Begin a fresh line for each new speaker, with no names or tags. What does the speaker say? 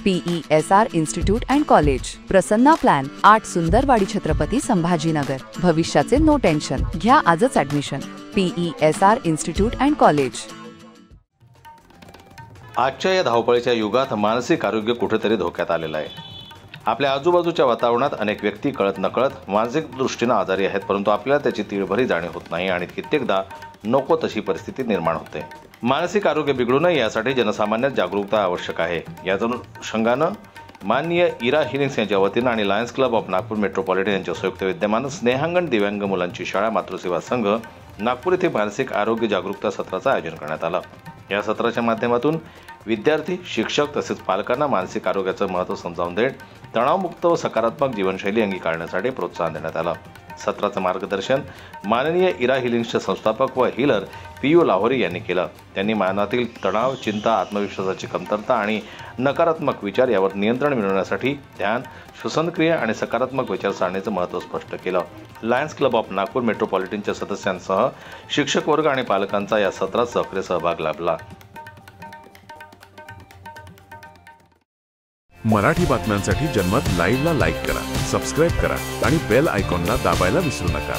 PESR institute and college, Prasanna plan, 8 Sundarwadi Chhatrapati Sambhajinagar. भविष्याचे no tension, घ्या आजच admission. PESR institute and college.
आजच्या या धावपळीच्या युगात मानसिक आरोग्य कुठेतरी धोक्यात आलेलं आहे। आपल्या आजूबाजूच्या वातावरणात अनेक व्यक्ती कळत नकळत मानसिक दृष्टीने आजारी आहेत, परंतु आपल्याला त्याची तीळभरी जाणीव होत नाही आणि कित्येकदा नको तशी परिस्थिती निर्माण होते। मानसिक आरोग्य बिघडू नये यासाठी जनसामान्यात जागरूकता आवश्यक आहे। याच अनुषंगानं माननीय इरा हिलिंग्स यांच्या वतीनं आणि lions club of Nagpur metropolitan यांच्या संयुक्त विद्यमानं स्नेहांगण दिव्यांग मुलांची शाळा मातृसेवा संघ नागपूर येथे मानसिक आरोग्य जागरूकता सत्राचं आयोजन करण्यात आलं। या सत्राच्या माध्यमातून विद्यार्थी, शिक्षक तसेच पालकांना मानसिक आरोग्याचं महत्त्व समजावून देत तणावमुक्त व सकारात्मक जीवनशैली अंगीकारण्यासाठी प्रोत्साहन देण्यात आलं। सत्राचं मार्गदर्शन माननीय इरा हिलिंग्सचे संस्थापक व हीलर PU लाहोरी यांनी केलं। त्यांनी मनातील तणाव, चिंता, आत्मविश्वासाची कमतरता आणि नकारात्मक विचार यावर नियंत्रण मिळवण्यासाठी ध्यान, श्वसनक्रिया आणि सकारात्मक विचारसरणीचं महत्त्व स्पष्ट केलं। लायन्स क्लब ऑफ नागपूर मेट्रोपॉलिटनच्या सदस्यांसह शिक्षक वर्ग आणि पालकांचा या सत्रात सक्रिय सहभाग लाभला।
मराठी बातम्यांसाठी जनमत लाईव्हला लाईक करा, सबस्क्राईब करा आणि बेल आयकॉनला दाबायला विसरू नका।